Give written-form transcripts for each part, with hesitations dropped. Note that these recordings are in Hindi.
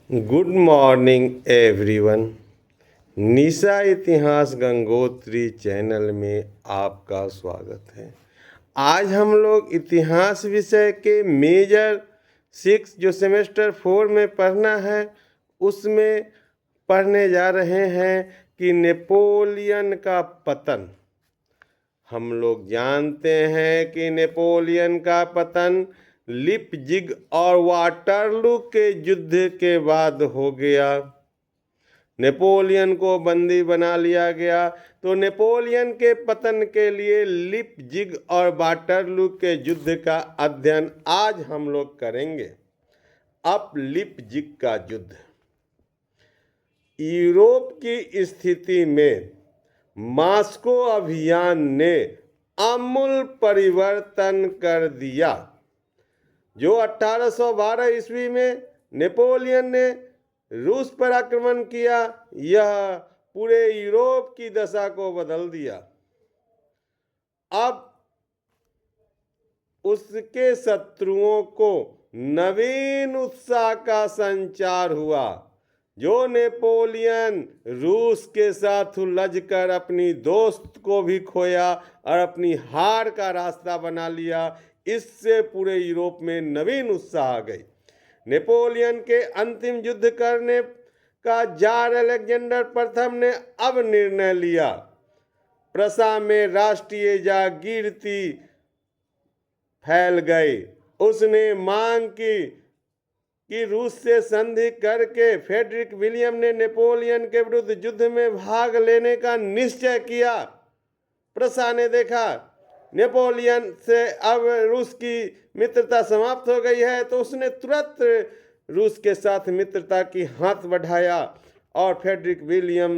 Good morning everyone. निशा इतिहास गंगोत्री चैनल में आपका स्वागत है। आज हम लोग इतिहास विषय के मेजर 6 जो सेमेस्टर 4 में पढ़ना है उसमें पढ़ने जा रहे हैं कि नेपोलियन का पतन। हम लोग जानते हैं कि नेपोलियन का पतन लिपजिग और वाटरलू के युद्ध के बाद हो गया। नेपोलियन को बंदी बना लिया गया। तो नेपोलियन के पतन के लिए लिपजिग और वाटरलू के युद्ध का अध्ययन आज हम लोग करेंगे। अब लिपजिग का युद्ध यूरोप की स्थिति में मास्को अभियान ने आमूल परिवर्तन कर दिया। जो 1812 ईस्वी में नेपोलियन ने रूस पर आक्रमण किया, यह पूरे यूरोप की दशा को बदल दिया। अब उसके शत्रुओं को नवीन उत्साह का संचार हुआ। जो नेपोलियन रूस के साथ उलझकर अपनी दोस्त को भी खोया और अपनी हार का रास्ता बना लिया, इससे पूरे यूरोप में नवीन उत्साह आ गई। नेपोलियन के अंतिम युद्ध करने का जार अलेक्जेंडर प्रथम ने अब निर्णय लिया। प्रसा में राष्ट्रीय जागृति फैल गई। उसने मांग की कि रूस से संधि करके फ्रेडरिक विलियम ने नेपोलियन के विरुद्ध युद्ध में भाग लेने का निश्चय किया। प्रसा ने देखा नेपोलियन से अब रूस की मित्रता समाप्त हो गई है, तो उसने तुरंत रूस के साथ मित्रता की हाथ बढ़ाया और फ्रेडरिक विलियम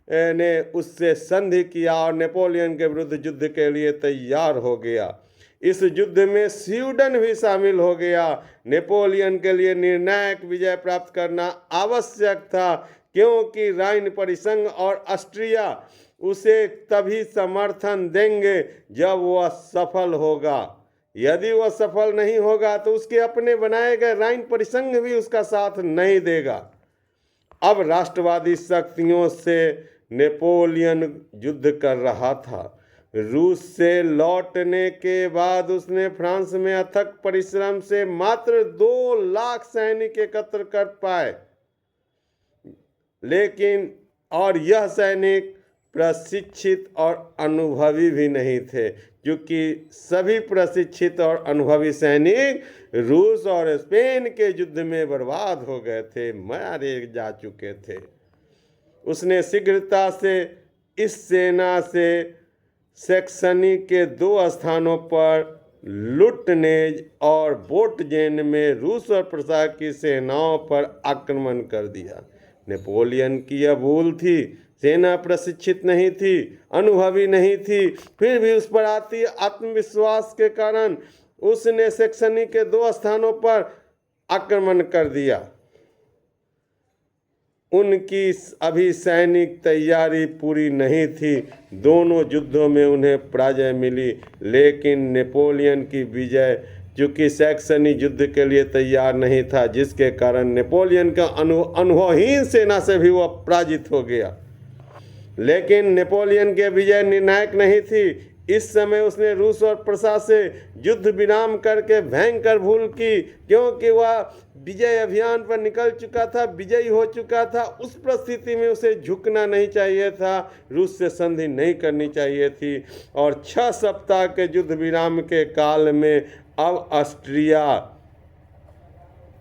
ने उससे संधि किया और नेपोलियन के विरुद्ध युद्ध के लिए तैयार हो गया। इस युद्ध में स्वीडन भी शामिल हो गया। नेपोलियन के लिए निर्णायक विजय प्राप्त करना आवश्यक था, क्योंकि राइन परिसंघ और ऑस्ट्रिया उसे तभी समर्थन देंगे जब वह सफल होगा। यदि वह सफल नहीं होगा तो उसके अपने बनाए गए राइन परिसंघ भी उसका साथ नहीं देगा। अब राष्ट्रवादी शक्तियों से नेपोलियन युद्ध कर रहा था। रूस से लौटने के बाद उसने फ्रांस में अथक परिश्रम से मात्र 2 लाख सैनिक एकत्र कर पाए, लेकिन और यह सैनिक प्रशिक्षित और अनुभवी भी नहीं थे, क्योंकि सभी प्रशिक्षित और अनुभवी सैनिक रूस और स्पेन के युद्ध में बर्बाद हो गए थे, मारे जा चुके थे। उसने शीघ्रता से इस सेना से सैक्सनी के 2 स्थानों पर लुटनेज और बोटजेन में रूस और प्रसा की सेनाओं पर आक्रमण कर दिया। नेपोलियन की यह भूल थी। सेना प्रशिक्षित नहीं थी, अनुभवी नहीं थी, फिर भी उस पर आती आत्मविश्वास के कारण उसने सैक्सनी के 2 स्थानों पर आक्रमण कर दिया। उनकी अभी सैनिक तैयारी पूरी नहीं थी। दोनों युद्धों में उन्हें पराजय मिली, लेकिन नेपोलियन की विजय, चूँकि सैक्सनी युद्ध के लिए तैयार नहीं था, जिसके कारण नेपोलियन का अनुभवहीन सेना से भी वह पराजित हो गया। लेकिन नेपोलियन की विजय निर्णायक नहीं थी। इस समय उसने रूस और प्रसा से युद्ध विराम करके भयंकर भूल की, क्योंकि वह विजय अभियान पर निकल चुका था, विजयी हो चुका था। उस परिस्थिति में उसे झुकना नहीं चाहिए था, रूस से संधि नहीं करनी चाहिए थी। और 6 सप्ताह के युद्ध विराम के काल में अब ऑस्ट्रिया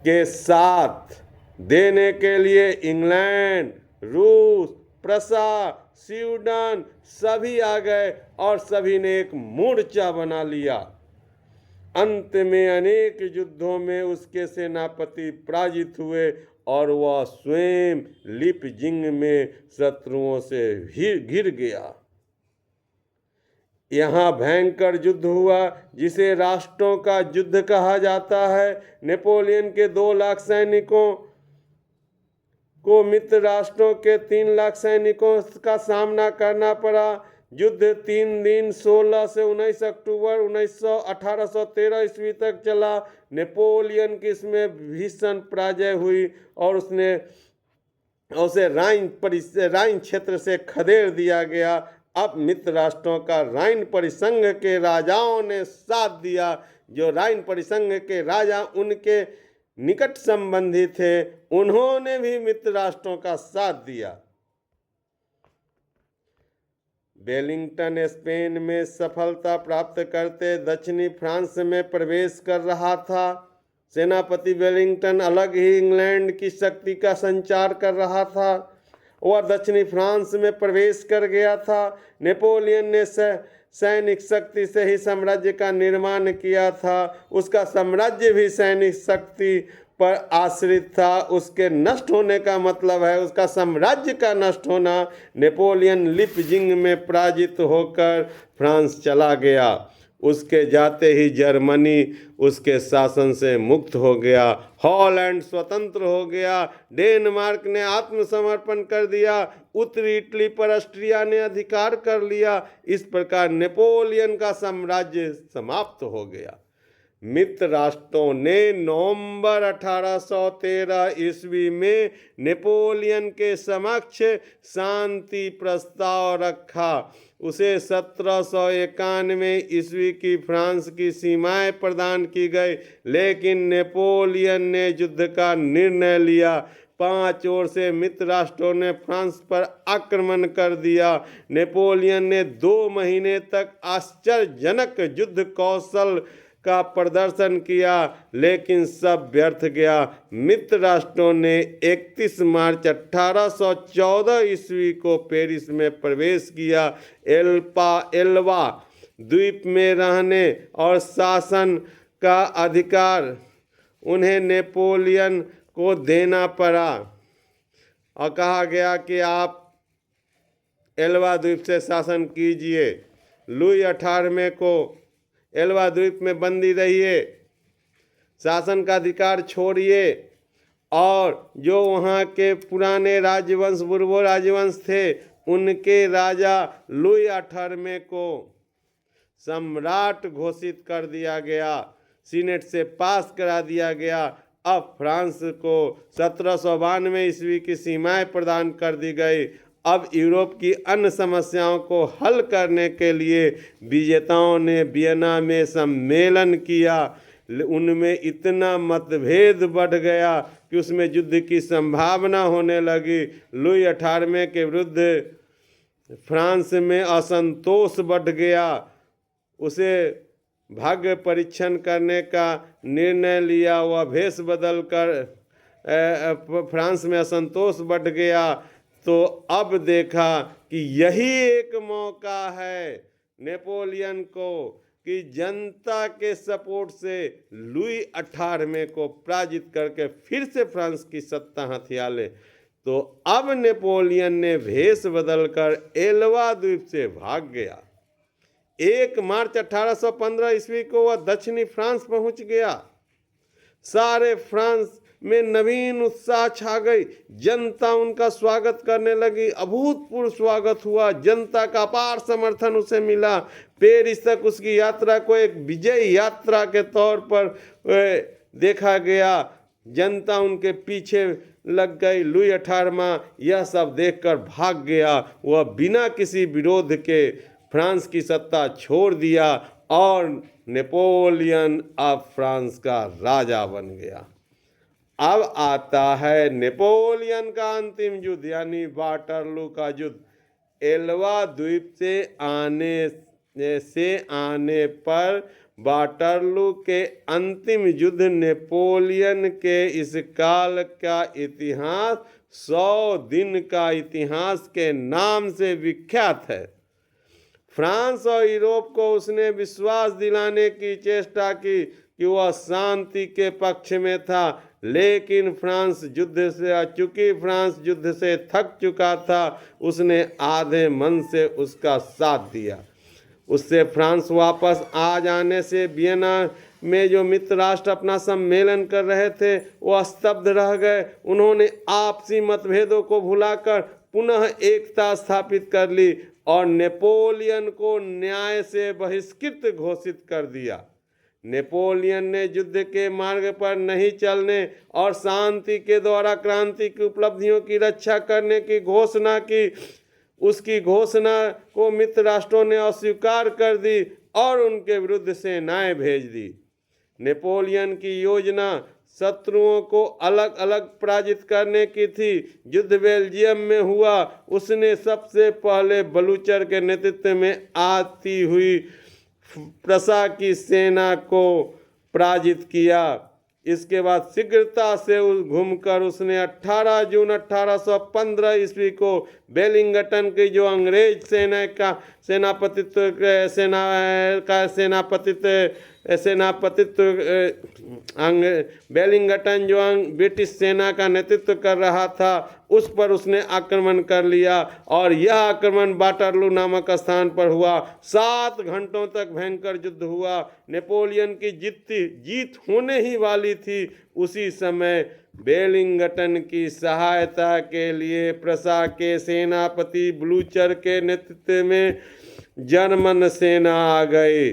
के साथ देने के लिए इंग्लैंड, रूस, प्रसा, स्वीडन सभी आ गए और सभी ने एक मोर्चा बना लिया। अंत में अनेक युद्धों में उसके सेनापति पराजित हुए और वह स्वयं लिपजिंग में शत्रुओं से घिर गया। यहाँ भयंकर युद्ध हुआ, जिसे राष्ट्रों का युद्ध कहा जाता है। नेपोलियन के 2 लाख सैनिकों को मित्र राष्ट्रों के 3 लाख सैनिकों का सामना करना पड़ा। युद्ध 3 दिन 16 से 19 अक्टूबर 1813 ईस्वी तक चला। नेपोलियन की इसमें भीषण पराजय हुई और उसे राइन क्षेत्र से खदेड़ दिया गया। अब मित्र राष्ट्रों का राइन परिसंघ के राजाओं ने साथ दिया। जो राइन परिसंघ के राजा उनके निकट संबंधी थे, उन्होंने भी मित्र राष्ट्रों का साथ दिया। वेलिंगटन स्पेन में सफलता प्राप्त करते दक्षिणी फ्रांस में प्रवेश कर रहा था। सेनापति वेलिंगटन अलग ही इंग्लैंड की शक्ति का संचार कर रहा था। वह दक्षिणी फ्रांस में प्रवेश कर गया था। नेपोलियन ने सैनिक शक्ति से ही साम्राज्य का निर्माण किया था। उसका साम्राज्य भी सैनिक शक्ति पर आश्रित था। उसके नष्ट होने का मतलब है उसका साम्राज्य का नष्ट होना। नेपोलियन लीपजिंग में पराजित होकर फ्रांस चला गया। उसके जाते ही जर्मनी उसके शासन से मुक्त हो गया। हॉलैंड स्वतंत्र हो गया। डेनमार्क ने आत्मसमर्पण कर दिया। उत्तरी इटली पर ऑस्ट्रिया ने अधिकार कर लिया। इस प्रकार नेपोलियन का साम्राज्य समाप्त हो गया। मित्र राष्ट्रों ने नवंबर 1813 ईस्वी में नेपोलियन के समक्ष शांति प्रस्ताव रखा। उसे 1791 ईस्वी की फ्रांस की सीमाएं प्रदान की गई, लेकिन नेपोलियन ने युद्ध का निर्णय लिया। 5 ओर से मित्र राष्ट्रों ने फ्रांस पर आक्रमण कर दिया। नेपोलियन ने 2 महीने तक आश्चर्यजनक युद्ध कौशल का प्रदर्शन किया, लेकिन सब व्यर्थ गया। मित्र राष्ट्रों ने 31 मार्च 1814 ईस्वी को पेरिस में प्रवेश किया। एल्वा द्वीप में रहने और शासन का अधिकार उन्हें नेपोलियन को देना पड़ा और कहा गया कि आप एल्वा द्वीप से शासन कीजिए। लुई 18वें को एल्वा द्वीप में बंदी रहिए, शासन का अधिकार छोड़िए और जो वहाँ के पुराने राजवंश बुर्बो राजवंश थे उनके राजा लुई 18वें को सम्राट घोषित कर दिया गया। सीनेट से पास करा दिया गया। अब फ्रांस को 1792 ईस्वी की सीमाएं प्रदान कर दी गई। अब यूरोप की अन्य समस्याओं को हल करने के लिए विजेताओं ने वियना में सम्मेलन किया। उनमें इतना मतभेद बढ़ गया कि उसमें युद्ध की संभावना होने लगी। लुई 18वें के विरुद्ध फ्रांस में असंतोष बढ़ गया। उसे भाग्य परीक्षण करने का निर्णय लिया। वह भेष बदल कर फ्रांस में असंतोष बढ़ गया। तो अब देखा कि यही एक मौका है नेपोलियन को कि जनता के सपोर्ट से लुई 18वें को पराजित करके फिर से फ्रांस की सत्ता हथिया ले। तो अब नेपोलियन ने भेष बदलकर एल्वा द्वीप से भाग गया। 1 मार्च 1815 ईस्वी को वह दक्षिणी फ्रांस पहुंच गया। सारे फ्रांस में नवीन उत्साह छा गई। जनता उनका स्वागत करने लगी। अभूतपूर्व स्वागत हुआ। जनता का अपार समर्थन उसे मिला। पेरिस तक उसकी यात्रा को एक विजय यात्रा के तौर पर देखा गया। जनता उनके पीछे लग गई। लुई 18वां यह सब देखकर भाग गया। वह बिना किसी विरोध के फ्रांस की सत्ता छोड़ दिया और नेपोलियन अब फ्रांस का राजा बन गया। अब आता है नेपोलियन का अंतिम युद्ध यानी वाटरलू का युद्ध। एल्वा द्वीप से आने पर वाटरलू के अंतिम युद्ध नेपोलियन के इस काल का इतिहास 100 दिन का इतिहास के नाम से विख्यात है। फ्रांस और यूरोप को उसने विश्वास दिलाने की चेष्टा की कि वह शांति के पक्ष में था, लेकिन चूंकि फ्रांस युद्ध से थक चुका था, उसने आधे मन से उसका साथ दिया। उससे फ्रांस वापस आ जाने से वियना में जो मित्र राष्ट्र अपना सम्मेलन कर रहे थे वो स्तब्ध रह गए। उन्होंने आपसी मतभेदों को भुलाकर पुनः एकता स्थापित कर ली और नेपोलियन को न्याय से बहिष्कृत घोषित कर दिया। नेपोलियन ने युद्ध के मार्ग पर नहीं चलने और शांति के द्वारा क्रांति की उपलब्धियों की रक्षा करने की घोषणा की। उसकी घोषणा को मित्र राष्ट्रों ने अस्वीकार कर दी और उनके विरुद्ध सेनाएं भेज दी। नेपोलियन की योजना शत्रुओं को अलग अलग पराजित करने की थी। युद्ध बेल्जियम में हुआ। उसने सबसे पहले बलूचर के नेतृत्व में आती हुई प्रसा की सेना को पराजित किया। इसके बाद शीघ्रता से घूमकर उसने 18 जून 1815 ईस्वी को वेलिंगटन की जो अंग्रेज वेलिंगटन जो ब्रिटिश सेना का नेतृत्व कर रहा था उस पर उसने आक्रमण कर लिया और यह आक्रमण वाटरलू नामक स्थान पर हुआ। 7 घंटों तक भयंकर युद्ध हुआ। नेपोलियन की जीत होने ही वाली थी। उसी समय वेलिंगटन की सहायता के लिए प्रसा के सेनापति ब्लूचर के नेतृत्व में जर्मन सेना आ गई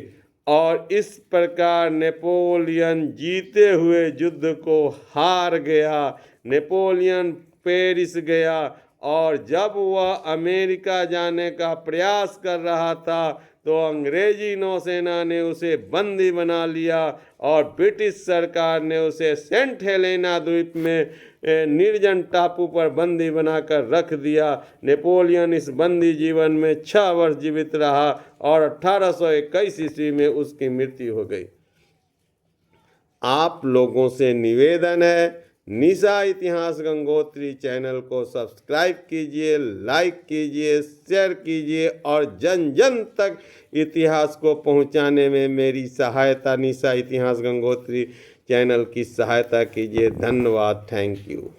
और इस प्रकार नेपोलियन जीते हुए युद्ध को हार गया। नेपोलियन पेरिस गया और जब वह अमेरिका जाने का प्रयास कर रहा था तो अंग्रेजी नौसेना ने उसे बंदी बना लिया और ब्रिटिश सरकार ने उसे सेंट हेलेना द्वीप में निर्जन टापू पर बंदी बनाकर रख दिया। नेपोलियन इस बंदी जीवन में 6 वर्ष जीवित रहा और 1821 ईस्वी में उसकी मृत्यु हो गई। आप लोगों से निवेदन है, निशा इतिहास गंगोत्री चैनल को सब्सक्राइब कीजिए, लाइक कीजिए, शेयर कीजिए और जन जन तक इतिहास को पहुंचाने में मेरी सहायता निशा इतिहास गंगोत्री चैनल की सहायता कीजिए। धन्यवाद। Thank you.